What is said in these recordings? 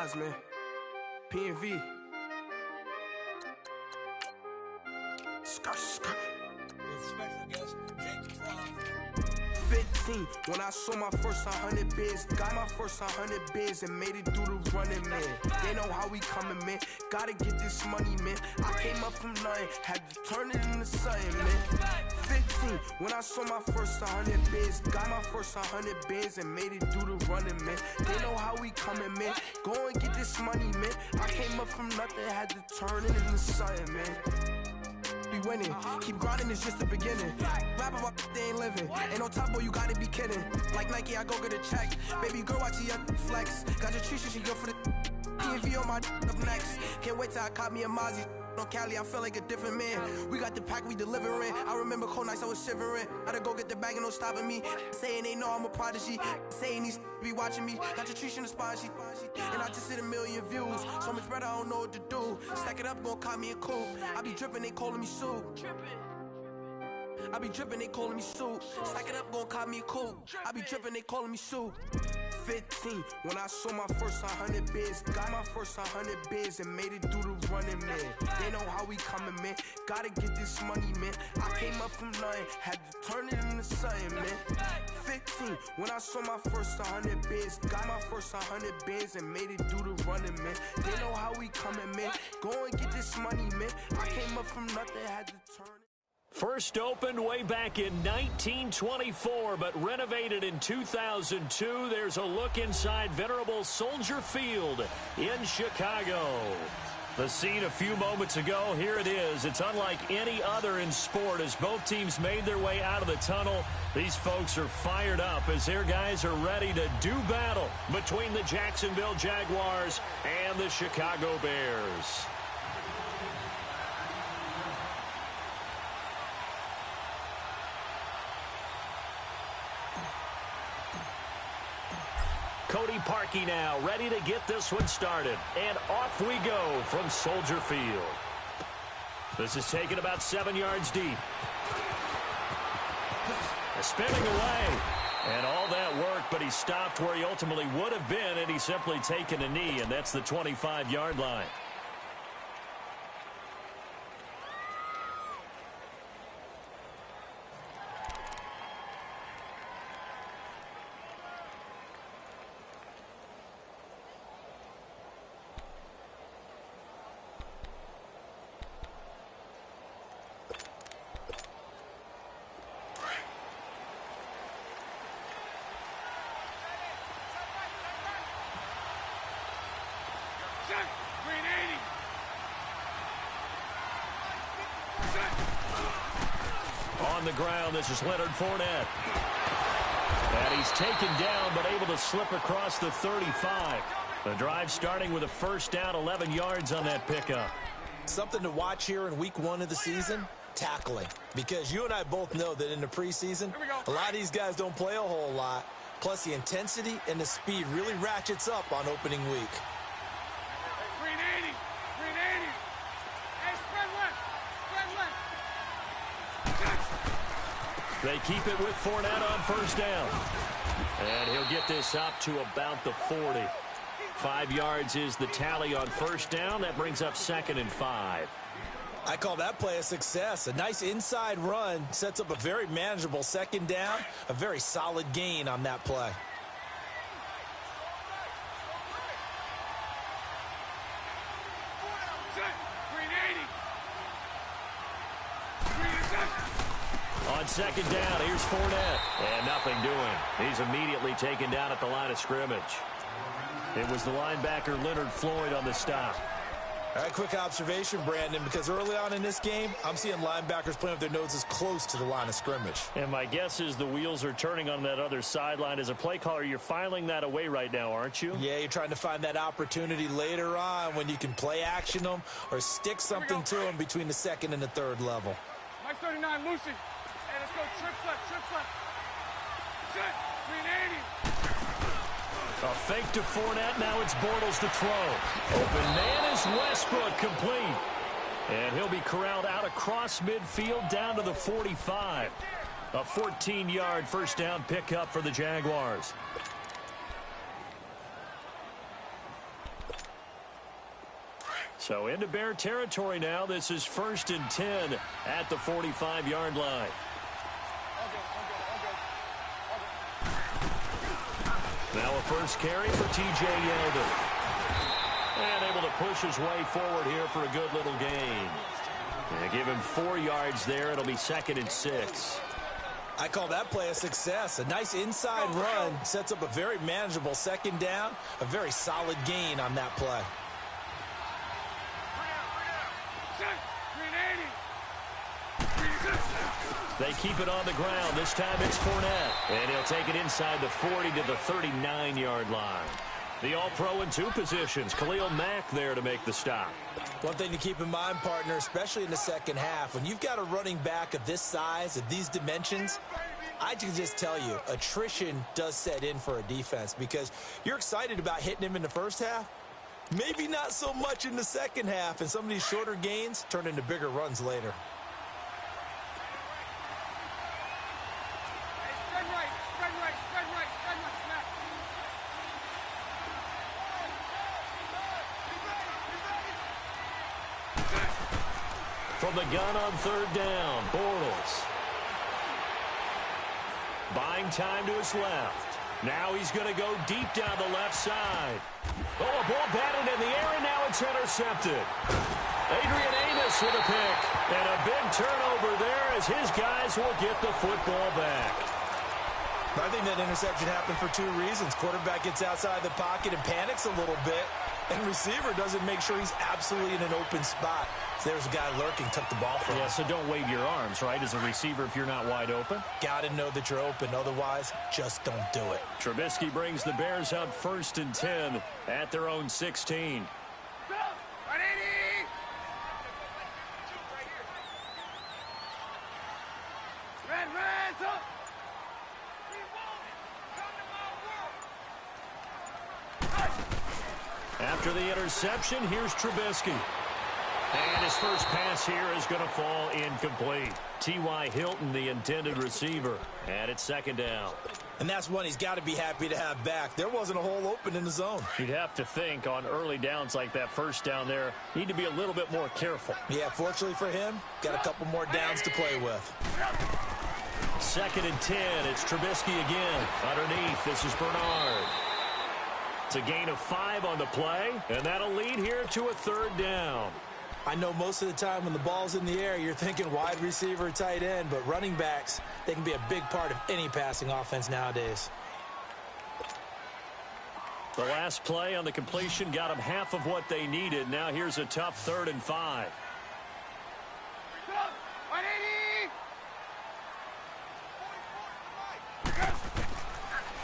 jwedd08's, man. P&V. Skirt. Special guest, Jags. 15, when I saw my first 100 bids, got my first 100 bids and made it through the running, man. They know how we coming, man. Gotta get this money, man. I came up from nothing, had to turn it into something, man. 15, when I saw my first 100 bids, got my first 100 bids and made it through the running, man. They know how we coming, man. Go and get this money, man. I came up from nothing, had to turn it into something, man. Be winning, keep grinding, it's just the beginning. Rap about they ain't living. Ain't no top boy, you gotta be kidding. Like Nike, I go get a check. Baby girl, watch your flex. Got your trees, she go for the P&V on my up next. Can't wait till I caught me a Mozzie. On Cali, I feel like a different man. We got the pack, we delivering. I remember cold nights, I was shivering. Gotta go get the bag and no stopping me. Saying they know I'm a prodigy. Saying these be watching me. Got your trees in the spot, and I just hit 1 million views. So much better, I don't know what to do. Stack it up, gon' call me a coupe. I be dripping, they calling me Sue. I be dripping, they calling me Sue. Stack it up, gon' call me a coupe. I be dripping, they calling me Sue. 15, when I saw my first 100 bids, got my first 100 bids and made it through the running, man. They know how we coming, man. Gotta get this money, man. I came up from nothing, had to turn it into something, man. 15, when I saw my first 100 bids, got my first 100 bids and made it through the running, man. They know how we coming, man. Go and get this money, man. I came up from nothing, had to turn it. First opened way back in 1924, but renovated in 2002. There's a look inside venerable Soldier Field in Chicago. The scene a few moments ago, here it is. It's unlike any other in sport as both teams made their way out of the tunnel. These folks are fired up as their guys are ready to do battle between the Jacksonville Jaguars and the Chicago Bears. Cody Parkey now ready to get this one started. And off we go from Soldier Field. This is taken about 7 yards deep. Spinning away. And all that work, but he stopped where he ultimately would have been, and he's simply taken a knee, and that's the 25-yard line. On the ground, this is Leonard Fournette. And he's taken down, but able to slip across the 35. The drive starting with a first down, 11 yards on that pickup. Something to watch here in week 1 of the season, tackling. Because you and I both know that in the preseason, a lot of these guys don't play a whole lot. Plus, the intensity and the speed really ratchets up on opening week. They keep it with Fournette on first down. And he'll get this up to about the 40. 5 yards is the tally on first down. That brings up 2nd and 5. I call that play a success. A nice inside run sets up a very manageable 2nd down. A very solid gain on that play. On 2nd down, here's Fournette. And nothing doing. He's immediately taken down at the line of scrimmage. It was the linebacker Leonard Floyd on the stop. All right, quick observation, Brandon, because early on in this game, I'm seeing linebackers playing with their noses close to the line of scrimmage. And my guess is the wheels are turning on that other sideline. As a play caller, you're filing that away right now, aren't you? Yeah, you're trying to find that opportunity later on when you can play action them or stick something to them between the 2nd and the 3rd level. Mike 39, Lucy. Hey, let's go. Trip left. Set. 380. A fake to Fournette. Now it's Bortles to throw. Open man is Westbrook, complete. And he'll be corralled out across midfield down to the 45. A 14-yard first down pickup for the Jaguars. So into Bear territory now. This is 1st and 10 at the 45-yard line. Now a first carry for T.J. Yeldon. And able to push his way forward here for a good little gain. And give him 4 yards there. It'll be 2nd and 6. I call that play a success. A nice inside run sets up a very manageable 2nd down. A very solid gain on that play. They keep it on the ground. This time it's Fournette. And he'll take it inside the 40 to the 39-yard line. The All-Pro in 2 positions. Khalil Mack there to make the stop. One thing to keep in mind, partner, especially in the second half, when you've got a running back of this size, of these dimensions, I can just tell you, attrition does set in for a defense because you're excited about hitting him in the first half. Maybe not so much in the second half, and some of these shorter gains turn into bigger runs later. From the gun on 3rd down, Bortles. Buying time to his left. Now he's going to go deep down the left side. Oh, a ball batted in the air, and now it's intercepted. Adrian Amos with a pick. And a big turnover there as his guys will get the football back. I think that interception happened for 2 reasons. Quarterback gets outside the pocket and panics a little bit. And receiver doesn't make sure he's absolutely in an open spot. So there's a guy lurking, took the ball from him. Yeah, so don't wave your arms, right, as a receiver if you're not wide open. Got to know that you're open. Otherwise, just don't do it. Trubisky brings the Bears up 1st and 10 at their own 16. After the interception, here's Trubisky. And his first pass here is going to fall incomplete. T.Y. Hilton, the intended receiver. And it's 2nd down. And that's one he's got to be happy to have back. There wasn't a hole open in the zone. You'd have to think on early downs like that 1st down there, need to be a little bit more careful. Yeah, fortunately for him, got a couple more downs to play with. 2nd and 10. It's Trubisky again. Underneath, this is Bernard. It's a gain of 5 on the play, and that'll lead here to a 3rd down. I know most of the time when the ball's in the air, you're thinking wide receiver, tight end, but running backs, they can be a big part of any passing offense nowadays. The last play on the completion got them half of what they needed. Now here's a tough 3rd and 5.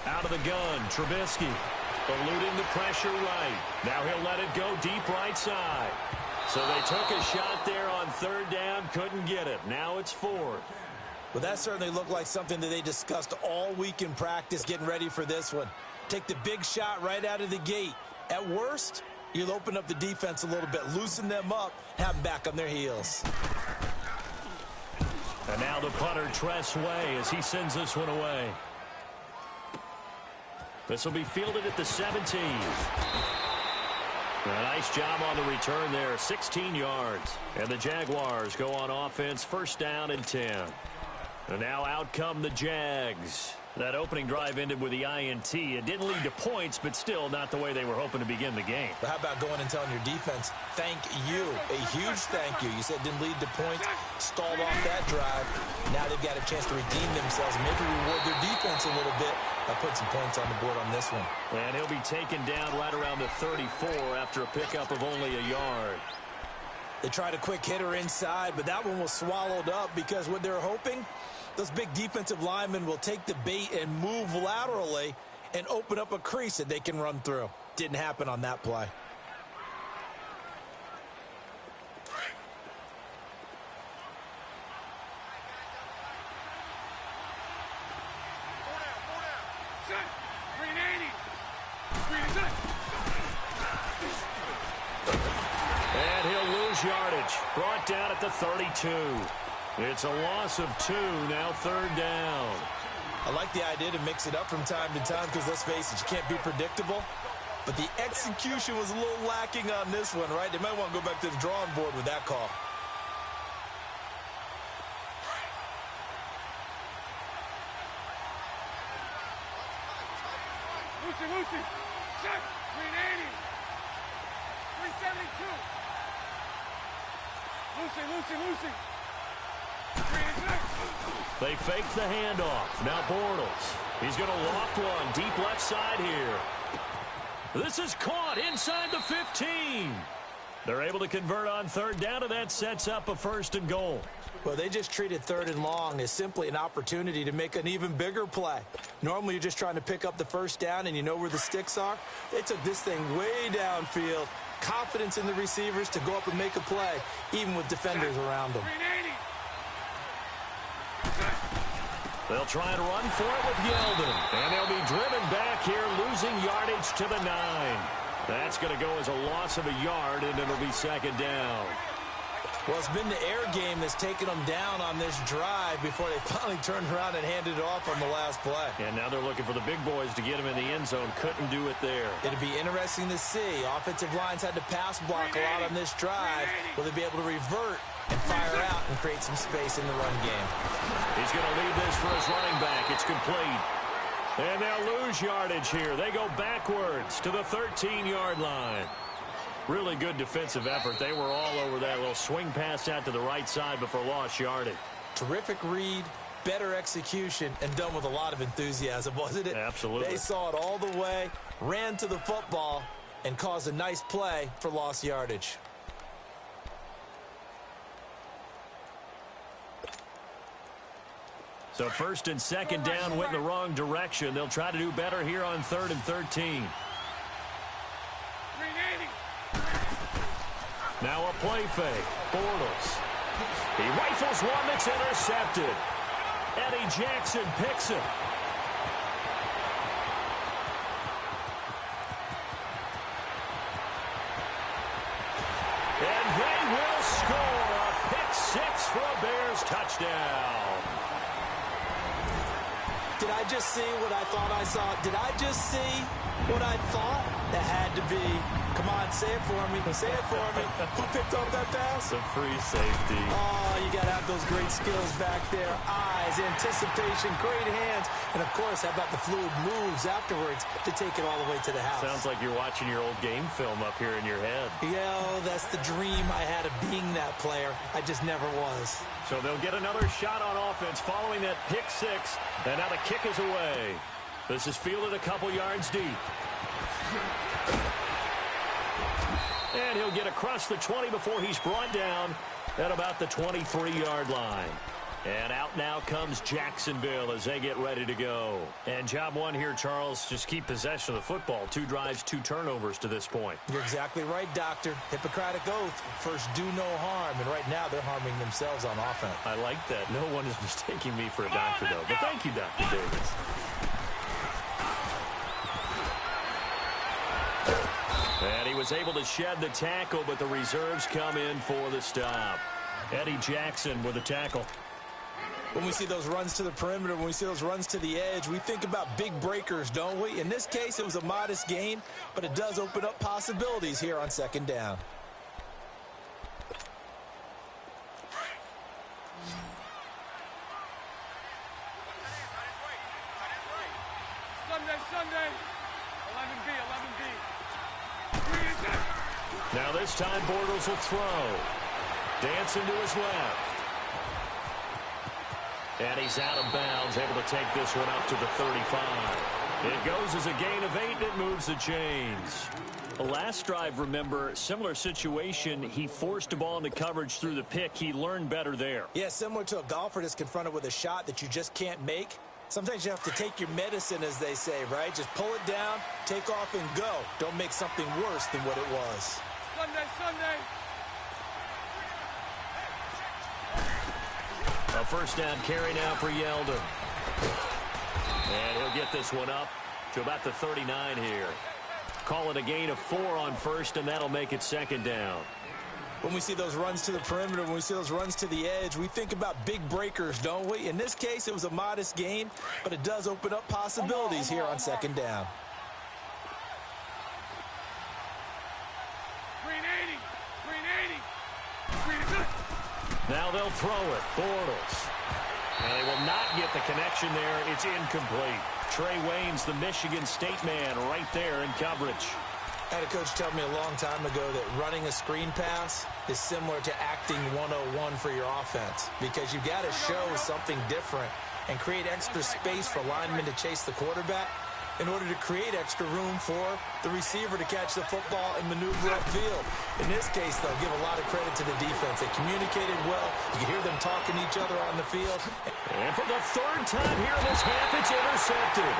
Out of the gun, Trubisky. Eluding the pressure right. Now he'll let it go deep right side. So they took a shot there on 3rd down, couldn't get it. Now it's 4th. Well, that certainly looked like something that they discussed all week in practice getting ready for this one. Take the big shot right out of the gate. At worst, you'll open up the defense a little bit, loosen them up, have them back on their heels. And now the punter, Tress Way, as he sends this one away. This will be fielded at the 17. A nice job on the return there, 16 yards. And the Jaguars go on offense, 1st down and 10. And now out come the Jags. That opening drive ended with the INT. It didn't lead to points, but still not the way they were hoping to begin the game. But how about going and telling your defense, thank you, a huge thank you. You said it didn't lead to points, stalled off that drive. Now they've got a chance to redeem themselves and maybe reward their defense a little bit by putting some points on the board on this one. And he'll be taken down right around the 34 after a pickup of only a yard. They tried a quick hitter inside, but that one was swallowed up because what they're hoping, those big defensive linemen will take the bait and move laterally and open up a crease that they can run through. Didn't happen on that play. And he'll lose yardage. Brought down at the 32. It's a loss of 2, now 3rd down. I like the idea to mix it up from time to time because, let's face it, you can't be predictable. but the execution was a little lacking on this one, right? They might want to go back to the drawing board with that call. Lucy, check, 380, 372. Lucy. They fake the handoff. Now Bortles. He's going to loft one deep left side here. This is caught inside the 15. They're able to convert on third down, and that sets up a 1st and goal. Well, they just treated 3rd and long as simply an opportunity to make an even bigger play. Normally, you're just trying to pick up the 1st down, and you know where the sticks are. They took this thing way downfield. Confidence in the receivers to go up and make a play, even with defenders around them. They'll try and run for it with Yeldon. And they'll be driven back here, losing yardage to the 9. That's going to go as a loss of a yard, and it'll be 2nd down. Well, it's been the air game that's taken them down on this drive before they finally turned around and handed it off on the last play. And now they're looking for the big boys to get him in the end zone. Couldn't do it there. It'll be interesting to see. Offensive lines had to pass block a lot on this drive. Will they be able to revert and fire out and create some space in the run game? He's going to lead this for his running back. It's complete. And they'll lose yardage here. They go backwards to the 13-yard line. Really good defensive effort. They were all over that little swing pass out to the right side before lost yardage. Terrific read, better execution, and done with a lot of enthusiasm, wasn't it? Absolutely. They saw it all the way, ran to the football, and caused a nice play for lost yardage. So 1st and 2nd down went in the wrong direction. They'll try to do better here on 3rd and 13. Now a play fake. Bortles. He rifles one that's intercepted. Eddie Jackson picks it. And they will score a pick 6 for a Bears touchdown. Did I just see what I thought I saw? Did I just see what I thought? That had to be. Come on, say it for me. Say it for me. Who picked up that pass? The free safety. Oh, you got to have those great skills back there. Eyes, anticipation, great hands. And, of course, how about the fluid moves afterwards to take it all the way to the house? Sounds like you're watching your old game film up here in your head. Yeah, that's the dream I had of being that player. I just never was. So they'll get another shot on offense following that pick 6. And now the kick is away. This is fielded a couple yards deep. And he'll get across the 20 before he's brought down at about the 23-yard line. And out now comes Jacksonville as they get ready to go. And job one here, Charles, just keep possession of the football. 2 drives, 2 turnovers to this point. You're exactly right, Doctor. Hippocratic oath. First, do no harm. And right now, they're harming themselves on offense. I like that. No one is mistaking me for a doctor, though. But thank you, Dr. Davis. And he was able to shed the tackle, but the reserves come in for the stop. Eddie Jackson with a tackle. When we see those runs to the perimeter, when we see those runs to the edge, we think about big breakers, don't we? In this case, it was a modest gain, but it does open up possibilities here on 2nd down. Sunday. 11B. Now this time Bortles will throw. Dancing to his left. And he's out of bounds, able to take this one up to the 35. It goes as a gain of 8, and it moves the chains. The last drive, remember, similar situation. He forced a ball into coverage through the pick. He learned better there. Yeah, similar to a golfer that's confronted with a shot that you just can't make. Sometimes you have to take your medicine, as they say, right? Just pull it down, take off, and go. Don't make something worse than what it was. Sunday. A first down carry now for Yeldon. And he'll get this one up to about the 39 here. Call it a gain of 4 on first, and that'll make it 2nd down. When we see those runs to the perimeter, when we see those runs to the edge, we think about big breakers, don't we? In this case, it was a modest gain, but it does open up possibilities here on 2nd down. Now they'll throw it. Bortles. And they will not get the connection there. It's incomplete. Trey Waynes, the Michigan State man, right there in coverage. I had a coach tell me a long time ago that running a screen pass is similar to acting 101 for your offense, because you got to show something different and create extra space for linemen to chase the quarterback in order to create extra room for the receiver to catch the football and maneuver upfield. In this case, they'll give a lot of credit to the defense. They communicated well. You can hear them talking to each other on the field. And for the third time here in this half, it's intercepted.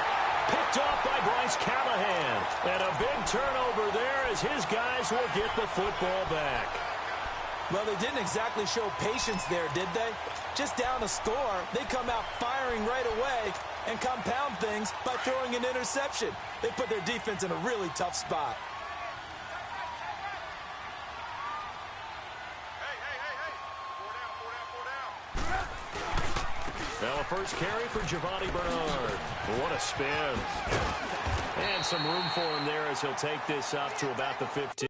Picked off by Bryce Callahan. And a big turnover there as his guys will get the football back. Well, they didn't exactly show patience there, did they? Just down a score, they come out firing right away and compound things by throwing an interception. They put their defense in a really tough spot. Now a first carry for Giovanni Bernard. What a spin. And some room for him there as he'll take this up to about the 15.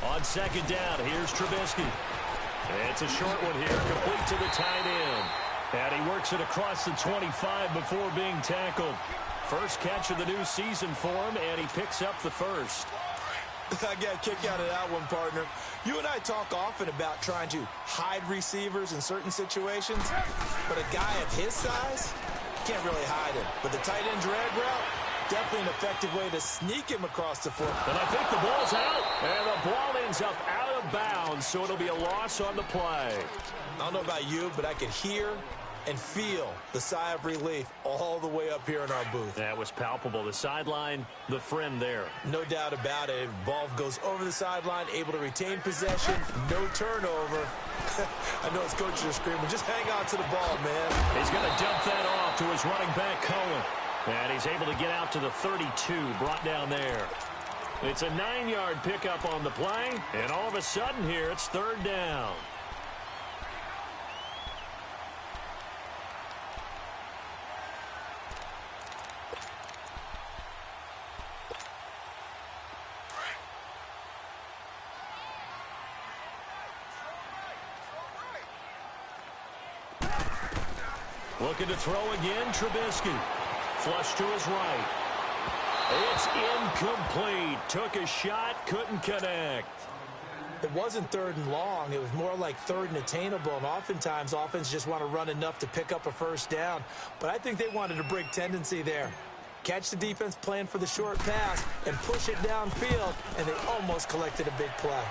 On second down, here's Trubisky. It's a short one here, complete to the tight end. And he works it across the 25 before being tackled. First catch of the new season for him, and he picks up the first. I got a kick out of that one, partner. You and I talk often about trying to hide receivers in certain situations, but a guy of his size can't really hide him. But the tight end drag route, definitely an effective way to sneak him across the foot. And I think the ball's out, and the ball ends up out of bounds, so it'll be a loss on the play. I don't know about you, but I could hear and feel the sigh of relief all the way up here in our booth. That was palpable. The sideline, the friend there. No doubt about it. Ball goes over the sideline, able to retain possession, no turnover. I know his coaches are screaming, just hang on to the ball, man. He's going to dump that off to his running back, Cohen. And he's able to get out to the 32, brought down there. It's a 9-yard pickup on the play, and all of a sudden here, it's third down. Looking to throw again, Trubisky. Flush to his right. It's incomplete. Took a shot, couldn't connect. It wasn't third and long. It was more like third and attainable, and oftentimes offense just want to run enough to pick up a first down. But I think they wanted a break tendency there. Catch the defense playing for the short pass and push it downfield, and they almost collected a big play.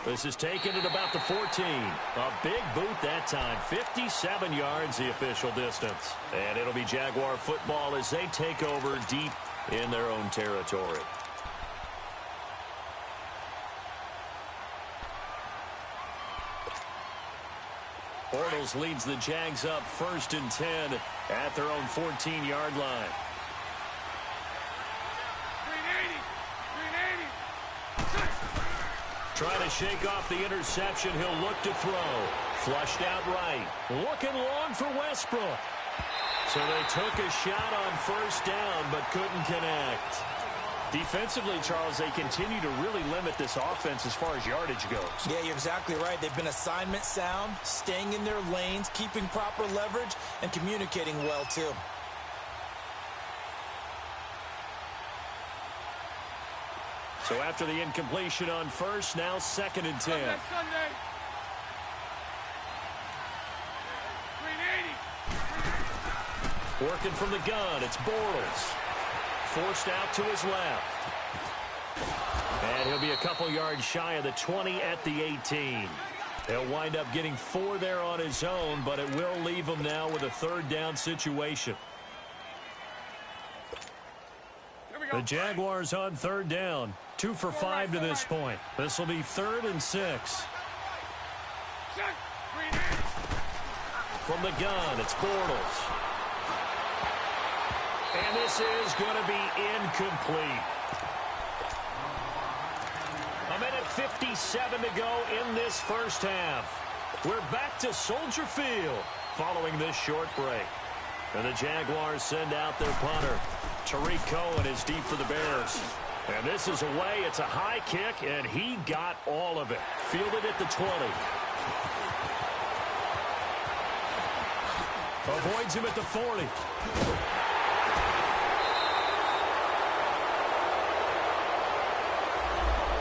This is taken at about the 14. A big boot that time. 57 yards the official distance. And it'll be Jaguar football as they take over deep in their own territory. Bortles leads the Jags up 1st and 10 at their own 14-yard line. Trying to shake off the interception. He'll look to throw. Flushed out right. Looking long for Westbrook. So they took a shot on 1st down but couldn't connect. Defensively, Charles, they continue to really limit this offense as far as yardage goes. Yeah, you're exactly right. They've been assignment sound, staying in their lanes, keeping proper leverage, and communicating well, too. So after the incompletion on 1st, now 2nd and 10. Sunday. 380. Working from the gun, it's Bortles. Forced out to his left. And he'll be a couple yards shy of the 20 at the 18. He'll wind up getting 4 there on his own, but it will leave him now with a 3rd down situation. The Jaguars on 3rd down. 2 for 5 to this point. This will be 3rd and 6. From the gun, it's Bortles. And this is going to be incomplete. 1:57 to go in this 1st half. We're back to Soldier Field following this short break. And the Jaguars send out their punter. Tariq Cohen is deep for the Bears. And this is away. It's a high kick, and he got all of it. Fielded at the 20. Avoids him at the 40.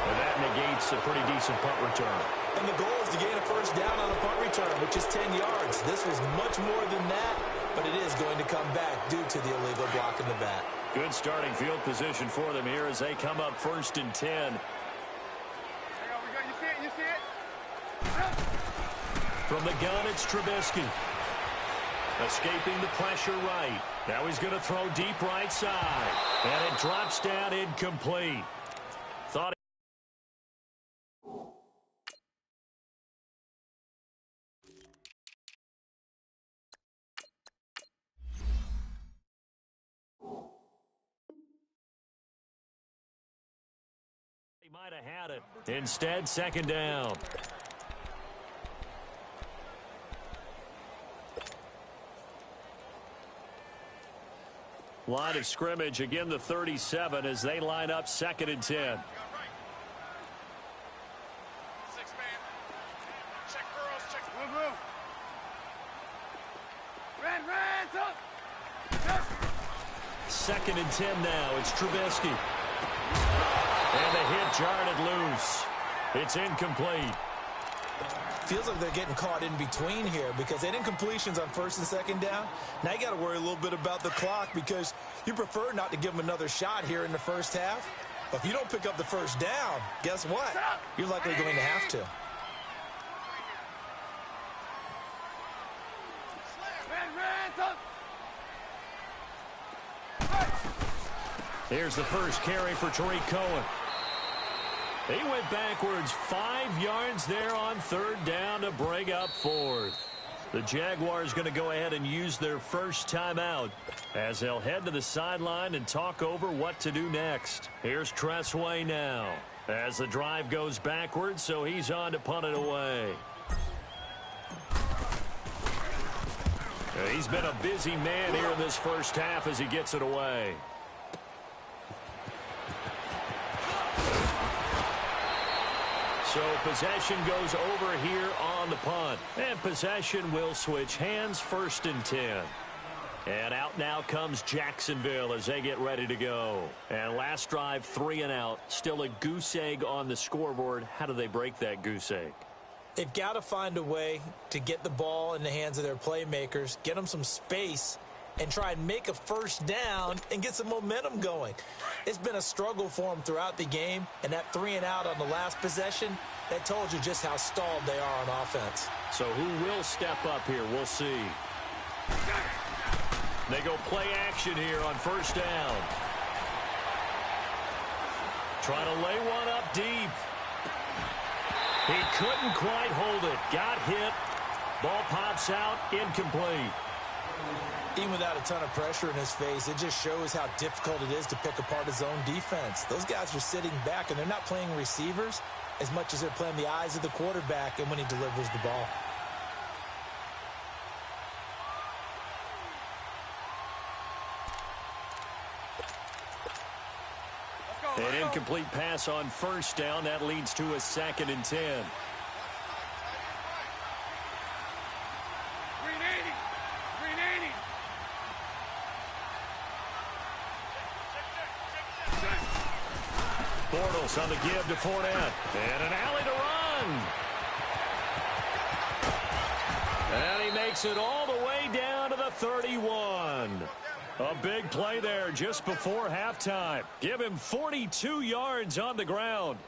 And that negates a pretty decent punt return. And the goal is to gain a 1st down on a punt return, which is 10 yards. This was much more than that, but it is going to come back due to the illegal block in the back. Good starting field position for them here as they come up 1st and 10. Hang on, you see it? You see it? From the gun, it's Trubisky. Escaping the pressure right. Now he's going to throw deep right side. And it drops down incomplete. Thought he might have had it. Instead, 2nd down. Line of scrimmage, again the 37 as they line up 2nd and 10. 6-man. Check girls, check. Move. Ran, up. 2nd and 10 now. It's Trubisky. And the hit jarred it loose. It's incomplete. Feels like they're getting caught in between here because they had incompletions on 1st and 2nd down. Now you got to worry a little bit about the clock because you prefer not to give them another shot here in the 1st half. But if you don't pick up the 1st down, guess what? You're likely going to have to. Here's the first carry for Tariq Cohen. He went backwards 5 yards there on 3rd down to bring up 4th. The Jaguars going to go ahead and use their first timeout as they'll head to the sideline and talk over what to do next. Here's Tressway now as the drive goes backwards, so he's on to punt it away. He's been a busy man here in this 1st half as he gets it away. So possession goes over here on the punt. And possession will switch hands, 1st and 10. And out now comes Jacksonville as they get ready to go. And last drive, 3 and out. Still a goose egg on the scoreboard. How do they break that goose egg? They've got to find a way to get the ball in the hands of their playmakers, get them some space, and try and make a 1st down and get some momentum going. It's been a struggle for them throughout the game, and that 3 and out on the last possession, That told you just how stalled they are on offense. So who will step up here? We'll see. They go play action here on first down. Try to lay one up deep. He couldn't quite hold it. Got hit. Ball pops out. Incomplete. Even without a ton of pressure in his face, it just shows how difficult it is to pick apart his own defense. Those guys are sitting back, and they're not playing receivers as much as they're playing the eyes of the quarterback and when he delivers the ball. An incomplete pass on first down. That leads to a 2nd and 10. Bortles on the give to Fournette. And an alley to run. And he makes it all the way down to the 31. A big play there just before halftime. Give him 42 yards on the ground.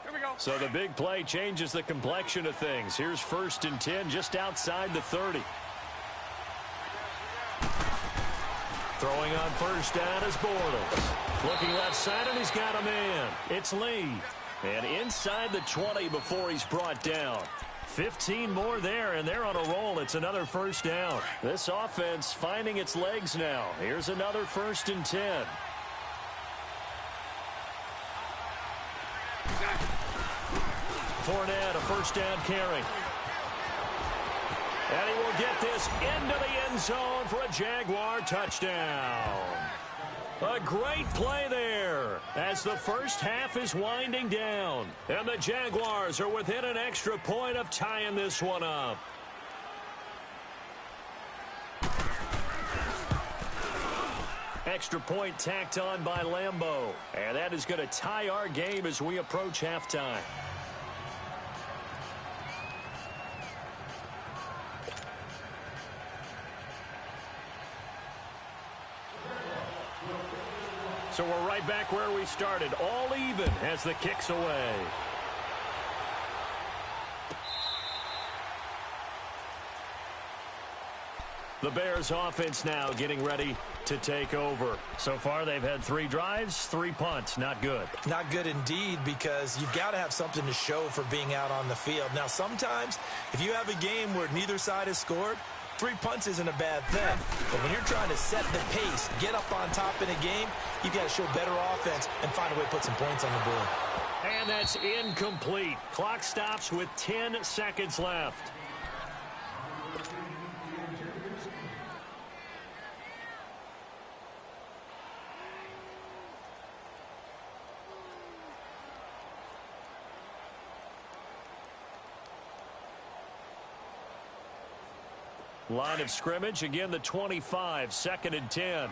Here we go. So the big play changes the complexion of things. Here's 1st and 10 just outside the 30. Throwing on first down is Bortles. Looking left side, and he's got a man. It's Lee. And inside the 20 before he's brought down. 15 more there, and they're on a roll. It's another first down. This offense finding its legs now. Here's another 1st and 10. Fournette, a first down carry. And he will get this into the end zone for a Jaguar touchdown. A great play there as the first half is winding down. And the Jaguars are within an extra point of tying this one up. Extra point tacked on by Lambeau. And that is going to tie our game as we approach halftime. So we're right back where we started, all even as the kick's away. The Bears offense now getting ready to take over. So far they've had 3 drives, 3 punts. Not good. Not good indeed, because you've got to have something to show for being out on the field. Now sometimes if you have a game where neither side has scored, 3 punts isn't a bad thing. But when you're trying to set the pace, get up on top in a game, you've got to show better offense and find a way to put some points on the board. And that's incomplete. Clock stops with 10 seconds left. Line of scrimmage, again the 25, 2nd and 10.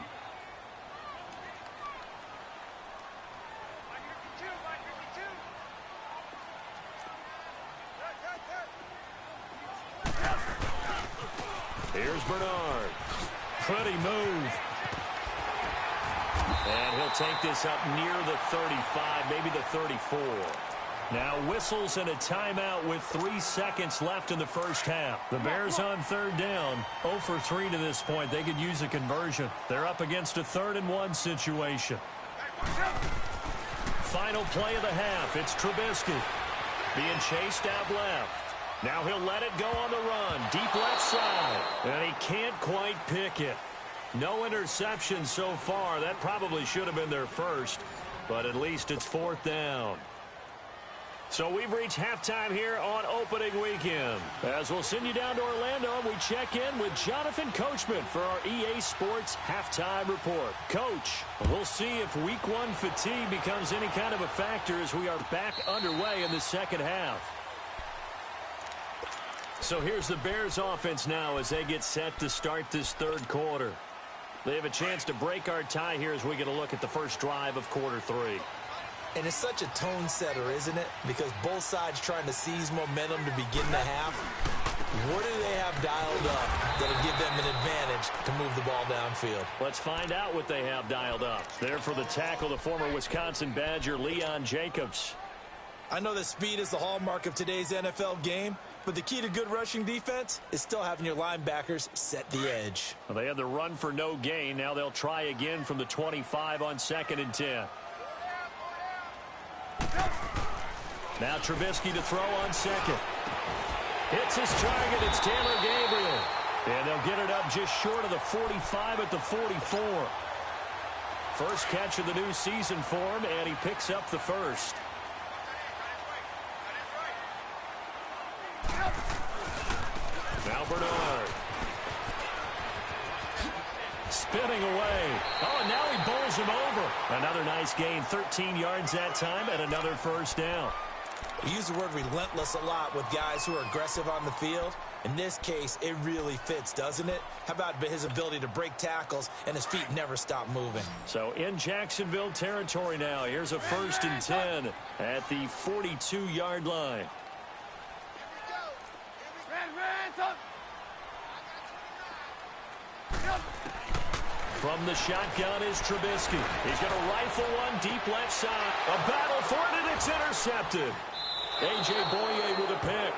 Here's Bernard. Pretty move. And he'll take this up near the 35, maybe the 34. Now whistles and a timeout with 3 seconds left in the first half. The Bears on 3rd down, 0 for 3 to this point. They could use a conversion. They're up against a 3rd and 1 situation. Final play of the half. It's Trubisky being chased out left. Now he'll let it go on the run. Deep left side. And he can't quite pick it. No interception so far. That probably should have been their first. But at least it's 4th down. So we've reached halftime here on opening weekend. As we'll send you down to Orlando, we check in with Jonathan Coachman for our EA Sports Halftime Report. Coach, we'll see if Week 1 fatigue becomes any kind of a factor as we are back underway in the second half. So here's the Bears offense now as they get set to start this 3rd quarter. They have a chance to break our tie here as we get a look at the first drive of quarter 3. And it's such a tone setter, isn't it? Because both sides trying to seize momentum to begin the half. What do they have dialed up that'll give them an advantage to move the ball downfield? Let's find out what they have dialed up. There for the tackle, the former Wisconsin Badger, Leon Jacobs. I know that speed is the hallmark of today's NFL game, but the key to good rushing defense is still having your linebackers set the edge. Well, they had the run for no gain. Now they'll try again from the 25 on 2nd and 10. Now Trubisky to throw on 2nd. Hits his target. It's Taylor Gabriel. And they'll get it up just short of the 45 at the 44. First catch of the new season for him, and he picks up the first. Now Bernard. Spinning away. Oh, and now he bowls him over. Another nice gain, 13 yards that time, and another first down. We use the word relentless a lot with guys who are aggressive on the field. In this case, it really fits, doesn't it? How about his ability to break tackles and his feet never stop moving? So in Jacksonville territory now. Here's a 1st and 10 at the 42-yard line. From the shotgun is Trubisky. He's going to rifle one deep left side. A battle for it, and it's intercepted. A.J. Boye with a pick.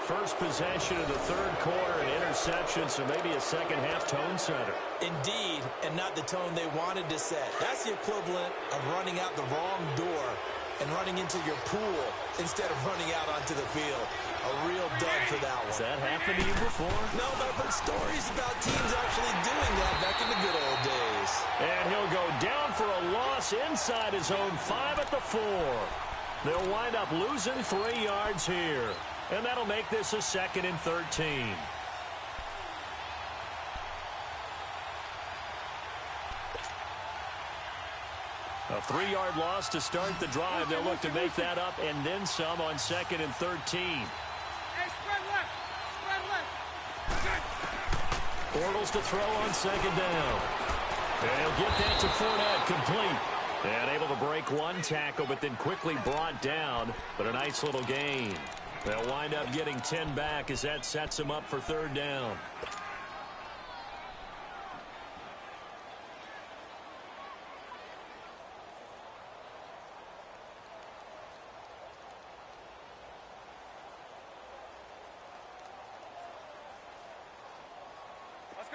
First possession of the 3rd quarter, an interception, so maybe a second-half tone setter. Indeed, and not the tone they wanted to set. That's the equivalent of running out the wrong door and running into your pool instead of running out onto the field. A real dud for that one. Has that happened to you before? No, but I've heard stories about teams actually doing that back in the good old days. And he'll go down for a loss inside his own 5 at the 4. They'll wind up losing 3 yards here. And that'll make this a 2nd and 13. A 3-yard loss to start the drive. They'll look to make that up and then some on 2nd and 13. Hey, spread left. Spread left. Bortles to throw on 2nd down. And he'll get that to Fournette, complete. And able to break one tackle, but then quickly brought down. But a nice little gain. They'll wind up getting 10 back as that sets them up for 3rd down.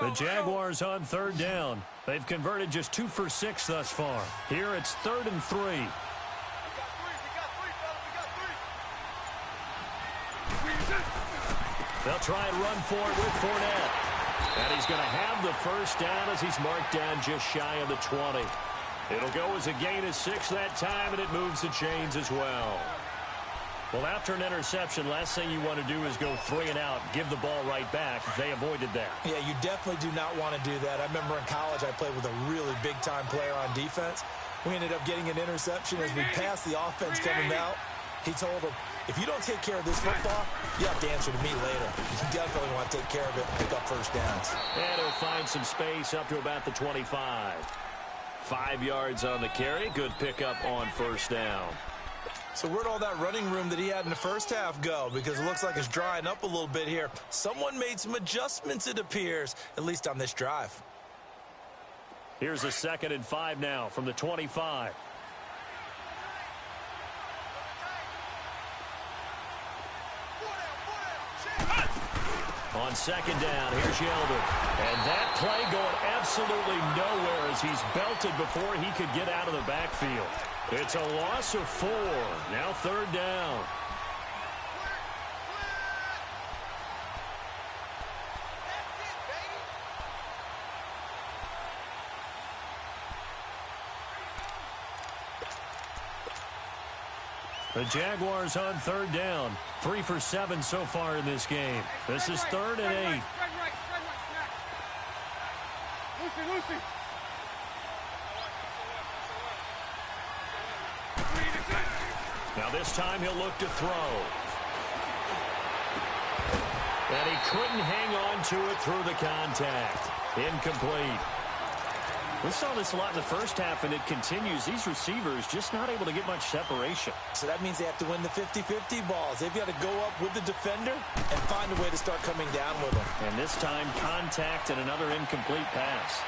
The Jaguars on 3rd down. They've converted just 2 for 6 thus far. Here it's 3rd and 3. They'll try and run for it with Fournette. And he's going to have the first down as he's marked down just shy of the 20. It'll go as a gain of 6 that time, and it moves the chains as well. Well, after an interception, last thing you want to do is go 3 and out, give the ball right back. They avoided that. Yeah, you definitely do not want to do that. I remember in college I played with a really big-time player on defense. We ended up getting an interception as we passed the offense coming out. He told him, if you don't take care of this football, you have to answer to me later. You definitely want to take care of it and pick up first downs. And he'll find some space up to about the 25. 5 yards on the carry. Good pickup on first down. So where'd all that running room that he had in the first half go? Because it looks like it's drying up a little bit here. Someone made some adjustments, it appears, at least on this drive. Here's a 2nd and 5 now from the 25. On 2nd down, here's Yeldon. And that play going absolutely nowhere as he's belted before he could get out of the backfield. It's a loss of 4. Now 3rd down. The Jaguars on 3rd down. 3 for 7 so far in this game. This is 3rd and 8. Spread right, snap. Lucy. Now this time he'll look to throw. And he couldn't hang on to it through the contact. Incomplete. We saw this a lot in the first half, and it continues. These receivers just not able to get much separation. So that means they have to win the 50-50 balls. They've got to go up with the defender and find a way to start coming down with them. And this time, contact and another incomplete pass.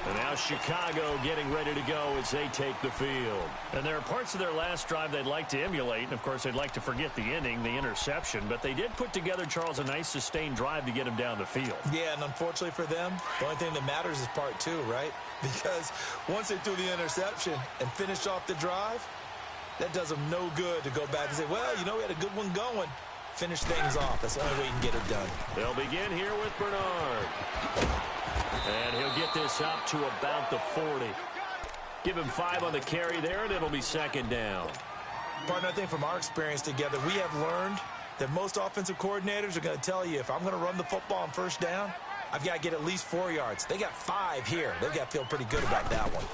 And now Chicago getting ready to go as they take the field. And there are parts of their last drive they'd like to emulate. And, of course, they'd like to forget the inning, the interception. But they did put together, Charles, a nice sustained drive to get them down the field. Yeah, and unfortunately for them, the only thing that matters is part two, right? Because once they threw the interception and finished off the drive, that does them no good to go back and say, well, you know, we had a good one going. Finish things off. That's the only way you can get it done. They'll begin here with Bernard. And he'll get this up to about the 40. Give him 5 on the carry there, and it'll be second down. Partner, I think from our experience together, we have learned that most offensive coordinators are going to tell you, if I'm going to run the football on first down, I've got to get at least 4 yards. They got 5 here. They've got to feel pretty good about that one.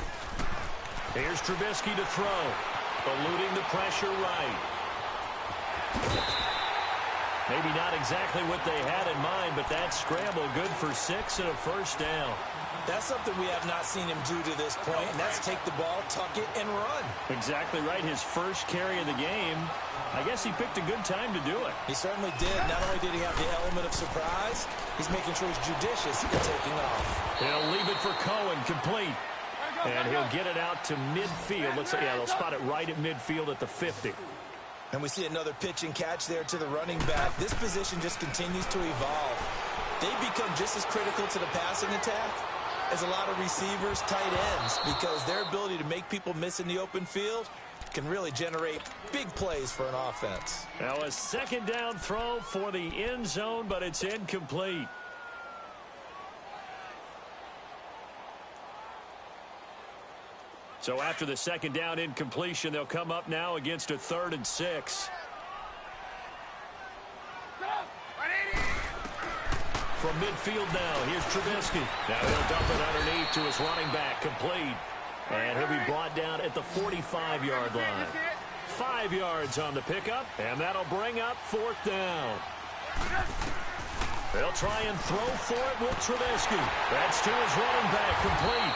Here's Trubisky to throw. Eluding the pressure right. Maybe not exactly what they had in mind, but that scramble good for 6 and a first down. That's something we have not seen him do to this point, and that's take the ball, tuck it, and run. Exactly right. His first carry of the game. I guess he picked a good time to do it. He certainly did. Not only did he have the element of surprise, he's making sure he's judicious in taking off. He'll leave it for Cohen, complete. And he'll get it out to midfield. Looks like, yeah, they'll spot it right at midfield at the 50. And we see another pitch and catch there to the running back. This position just continues to evolve. They become just as critical to the passing attack as a lot of receivers, tight ends, because their ability to make people miss in the open field can really generate big plays for an offense. Now a second down throw for the end zone, but it's incomplete. So after the second down incompletion, they'll come up now against a 3rd and 6. From midfield now, here's Trubisky. Now he'll dump it underneath to his running back, complete. And he'll be brought down at the 45-yard line. 5 yards on the pickup, and that'll bring up 4th down. They'll try and throw for it with Trubisky. That's to his running back, complete.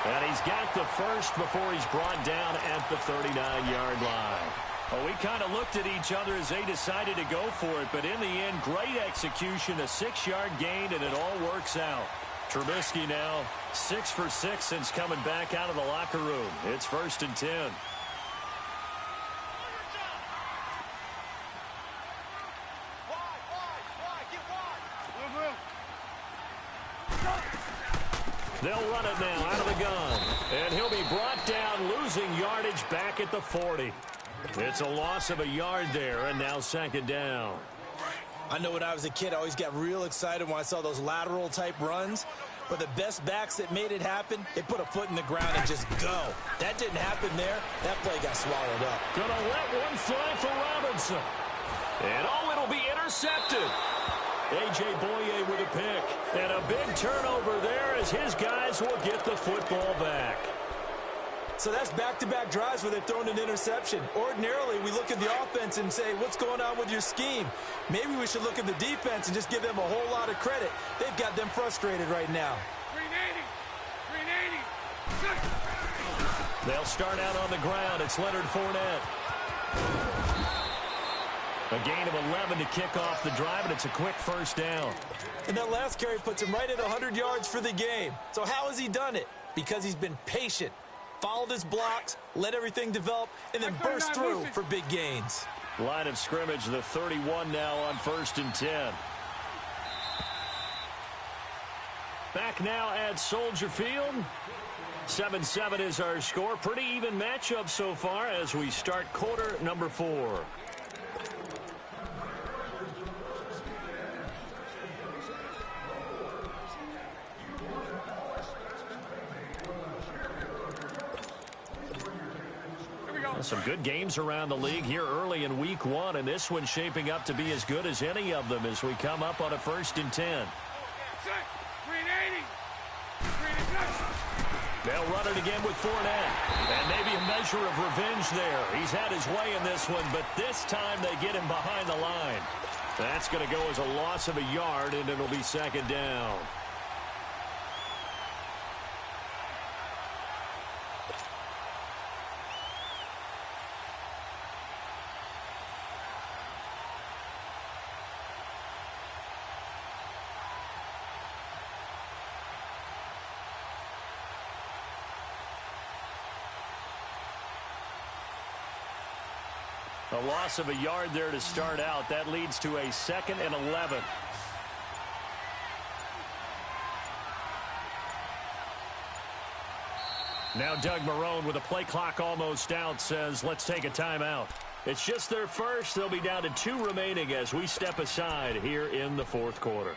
And he's got the first before he's brought down at the 39-yard line. Well, we kind of looked at each other as they decided to go for it, but in the end, great execution, a 6-yard gain, and it all works out. Trubisky now 6 for 6 since coming back out of the locker room. It's 1st and 10. They'll run it now out of the gun. And he'll be brought down, losing yardage back at the 40. It's a loss of a yard there, and now second down. I know when I was a kid, I always got real excited when I saw those lateral-type runs. But the best backs that made it happen, they put a foot in the ground and just go. That didn't happen there. That play got swallowed up. Gonna let one fly for Robinson. And it'll be intercepted. A.J. Boye with a pick. And a big turnover there as his guys will get the football back. So that's back-to-back drives where they've thrown an interception. Ordinarily, we look at the offense and say, what's going on with your scheme? Maybe we should look at the defense and just give them a whole lot of credit. They've got them frustrated right now. 380. They'll start out on the ground. It's Leonard Fournette. A gain of 11 to kick off the drive, and it's a quick first down. And that last carry puts him right at 100 yards for the game. So how has he done it? Because he's been patient, followed his blocks, let everything develop, and then burst through for big gains. Line of scrimmage, the 31 now on 1st and 10. Back now at Soldier Field. 7-7 is our score. Pretty even matchup so far as we start quarter number 4. Some good games around the league here early in week 1, and this one's shaping up to be as good as any of them as we come up on a 1st and 10. They'll run it again with Fournette. And maybe a measure of revenge there. He's had his way in this one, but this time they get him behind the line. That's going to go as a loss of a yard, and it'll be second down. A loss of a yard there to start out. That leads to a 2nd and 11. Now Doug Marrone, with a play clock almost out, says let's take a timeout. It's just their first. They'll be down to 2 remaining as we step aside here in the 4th quarter.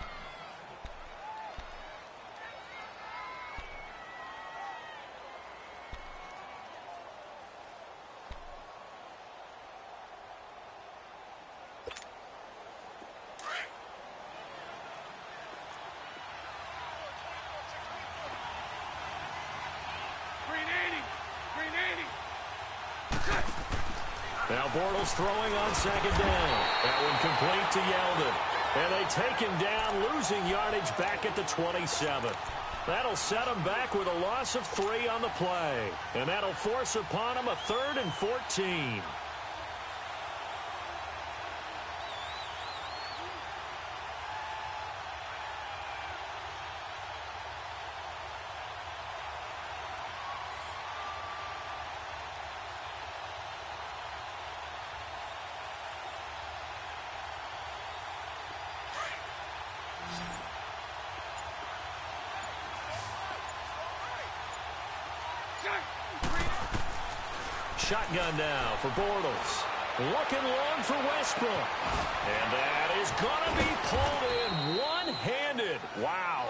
Now Bortles throwing on 2nd down. That one complete to Yeldon. And they take him down, losing yardage back at the 27. That'll set him back with a loss of 3 on the play. And that'll force upon him a 3rd and 14. Shotgun now for Bortles. Looking long for Westbrook. And that is going to be pulled in one-handed. Wow.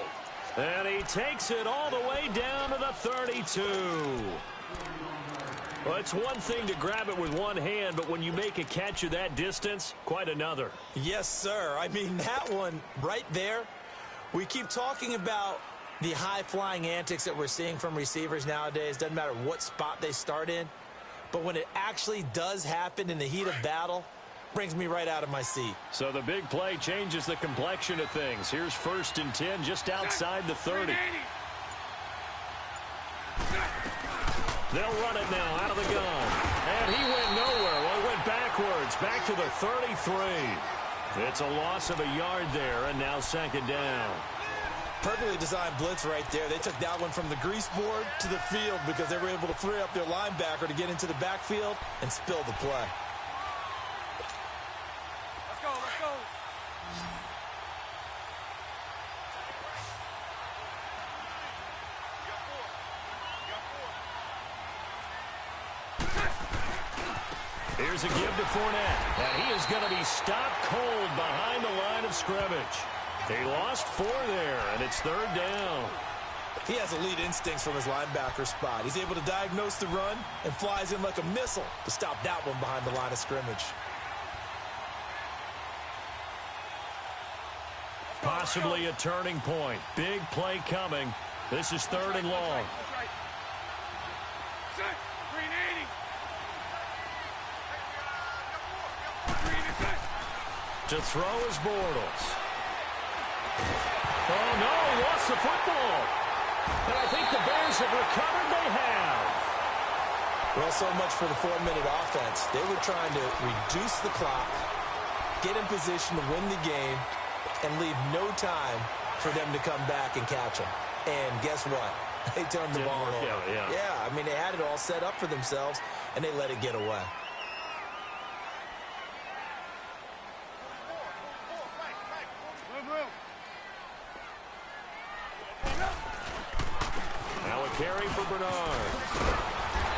And he takes it all the way down to the 32. Well, it's one thing to grab it with one hand, but when you make a catch of that distance, quite another. Yes, sir. I mean, that one right there, we keep talking about the high-flying antics that we're seeing from receivers nowadays. Doesn't matter what spot they start in. But when it actually does happen in the heat of battle, brings me right out of my seat. So the big play changes the complexion of things. Here's 1st and 10 just outside the 30. They'll run it now out of the gun. And he went nowhere. Well, he went backwards, back to the 33. It's a loss of a yard there, and now 2nd down. Perfectly designed blitz right there. They took that one from the grease board to the field because they were able to free up their linebacker to get into the backfield and spill the play. Let's go, let's go. Here's a give to Fournette. And he is going to be stopped cold behind the line of scrimmage. He lost 4 there, and it's 3rd down. He has elite instincts from his linebacker spot. He's able to diagnose the run and flies in like a missile to stop that one behind the line of scrimmage. Possibly a turning point. Big play coming. This is 3rd and long. To throw is Bortles. Oh, no, lost the football. And I think the Bears have recovered. They have. Well, so much for the 4-minute offense. They were trying to reduce the clock, get in position to win the game, and leave no time for them to come back and catch them. And guess what? They turned the ball over. Yeah, I mean, they had it all set up for themselves, and they let it get away. Carry for Bernard.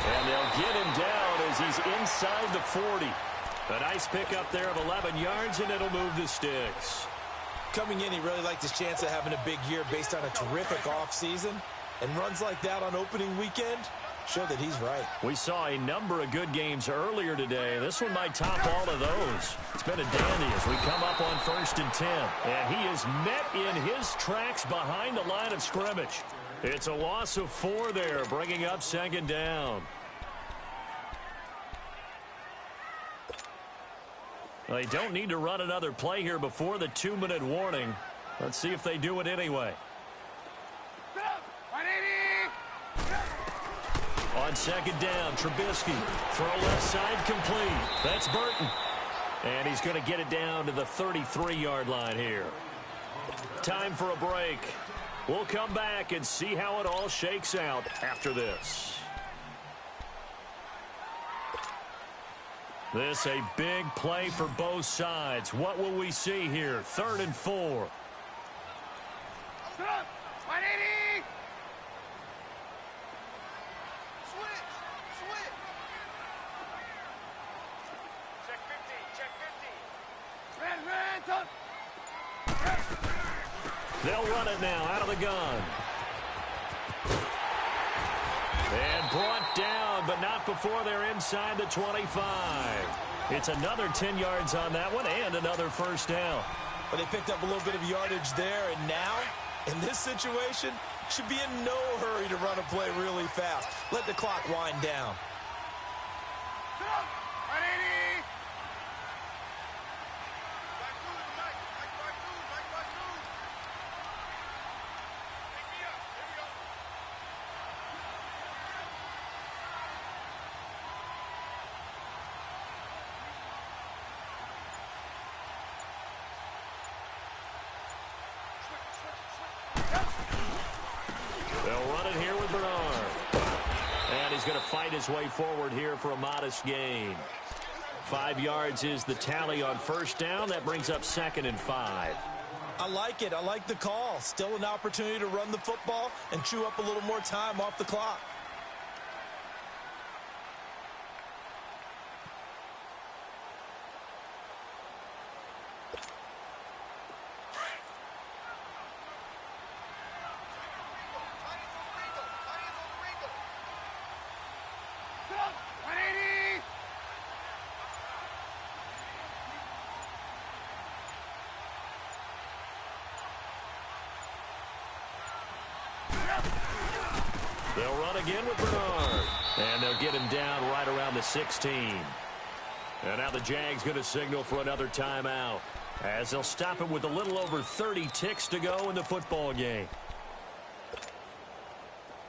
And they'll get him down as he's inside the 40. A nice pickup there of 11 yards, and it'll move the sticks. Coming in, he really liked his chance of having a big year based on a terrific offseason. And runs like that on opening weekend show that he's right. We saw a number of good games earlier today. This one might top all of those. It's been a dandy as we come up on 1st and 10. And he is met in his tracks behind the line of scrimmage. It's a loss of 4 there, bringing up 2nd down. They don't need to run another play here before the 2-minute warning. Let's see if they do it anyway. On second down, Trubisky. Throw left side complete. That's Burton. And he's going to get it down to the 33-yard line here. Time for a break. We'll come back and see how it all shakes out after this. This a big play for both sides. What will we see here? 3rd and 4. 180! Switch! Check 50! They'll run it now out of the gun. And brought down, but not before they're inside the 25. It's another 10 yards on that one and another first down. But they picked up a little bit of yardage there, and now, in this situation, should be in no hurry to run a play really fast. Let the clock wind down. 180! They'll run it here with Bernard. And he's going to fight his way forward here for a modest gain. 5 yards is the tally on first down. That brings up 2nd and 5. I like it. I like the call. Still an opportunity to run the football and chew up a little more time off the clock. They'll run again with Bernard. And they'll get him down right around the 16. And now the Jags going to signal for another timeout, as they'll stop him with a little over 30 ticks to go in the football game.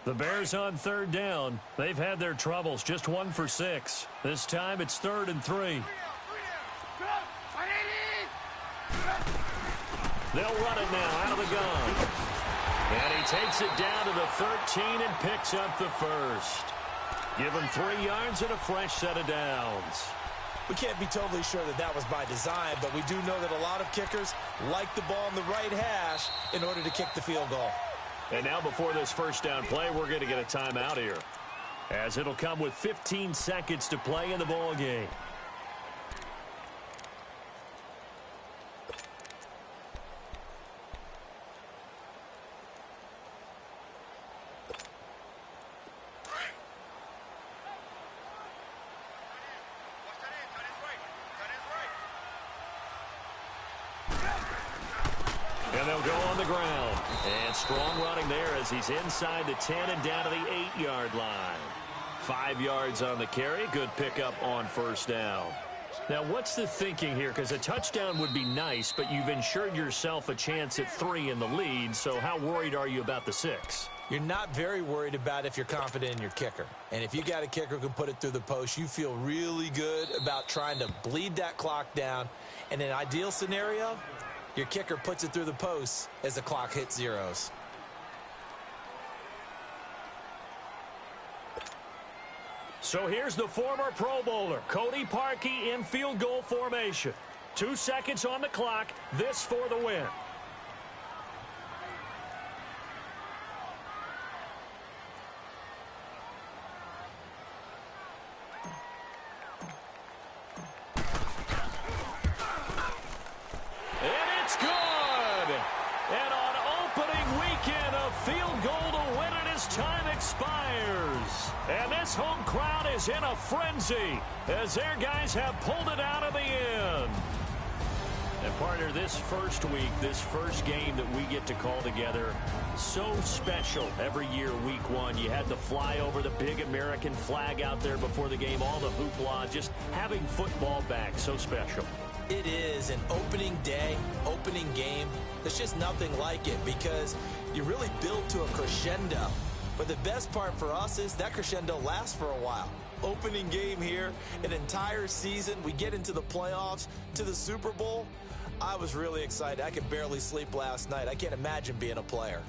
The Bears on 3rd down. They've had their troubles, just 1 for 6. This time it's 3rd and 3. They'll run it now out of the gun. And he takes it down to the 13 and picks up the first. Give him 3 yards and a fresh set of downs. We can't be totally sure that that was by design, but we do know that a lot of kickers like the ball in the right hash in order to kick the field goal. And now before this first down play, we're going to get a timeout here, as it'll come with 15 seconds to play in the ball game. And they'll go on the ground. And strong running there as he's inside the 10 and down to the 8-yard line. 5 yards on the carry. Good pickup on first down. Now, what's the thinking here? Because a touchdown would be nice, but you've ensured yourself a chance at 3 in the lead. So how worried are you about the 6? You're not very worried about if you're confident in your kicker. And if you got a kicker who can put it through the post, you feel really good about trying to bleed that clock down. In an ideal scenario, your kicker puts it through the post as the clock hits zeros. So here's the former Pro Bowler, Cody Parkey, in field goal formation. 2 seconds on the clock. This for the win. And this home crowd is in a frenzy as their guys have pulled it out of the end. And partner, this first week, this first game that we get to call together, so special every year, week 1. You had the flyover, the big American flag out there before the game, all the hoopla, just having football back, so special. It is an opening day, opening game. There's just nothing like it because you really build to a crescendo. But the best part for us is that crescendo lasts for a while. Opening game here, an entire season. We get into the playoffs, to the Super Bowl. I was really excited. I could barely sleep last night. I can't imagine being a player.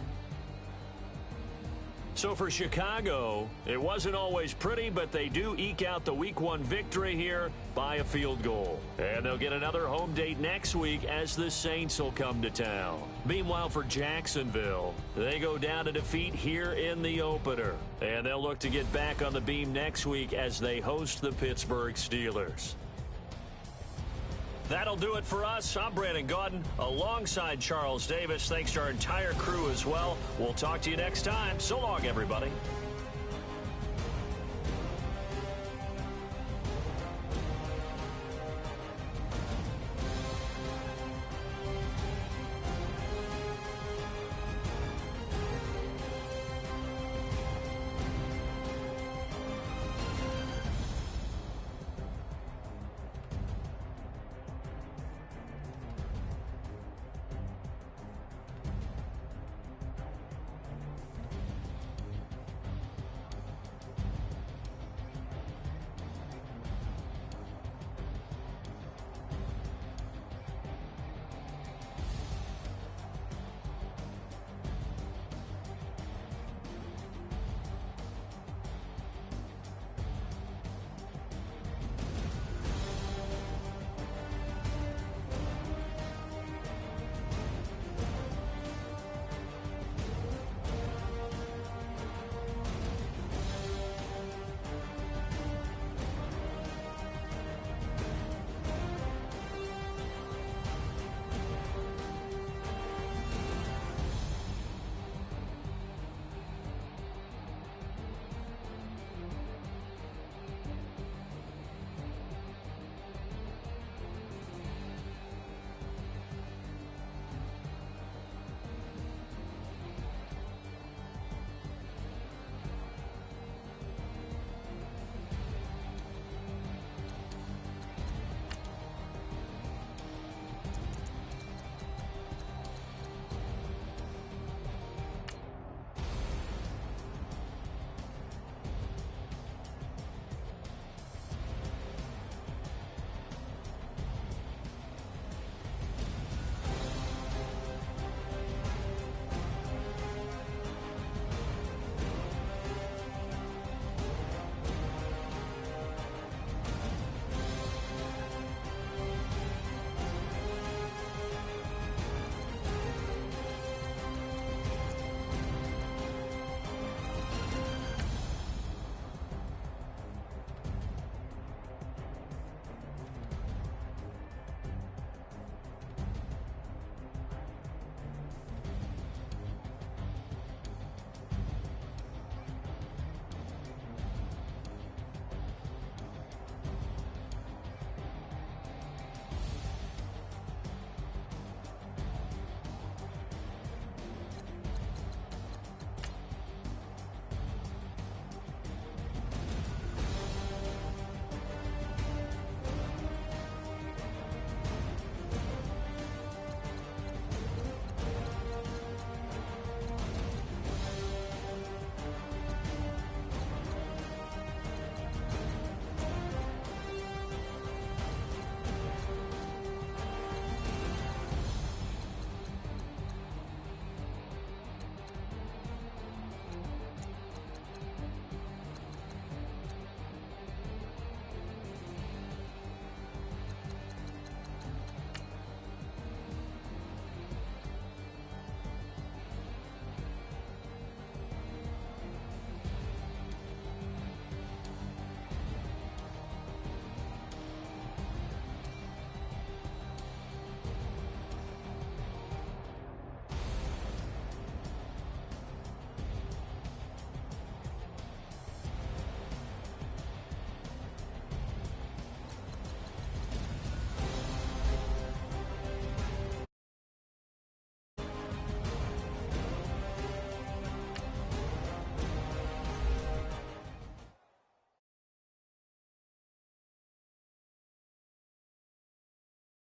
So for Chicago, it wasn't always pretty, but they do eke out the Week 1 victory here by a field goal. And they'll get another home date next week as the Saints will come to town. Meanwhile, for Jacksonville, they go down to defeat here in the opener. And they'll look to get back on the beam next week as they host the Pittsburgh Steelers. That'll do it for us. I'm Brandon Gaudin alongside Charles Davis. Thanks to our entire crew as well. We'll talk to you next time. So long, everybody.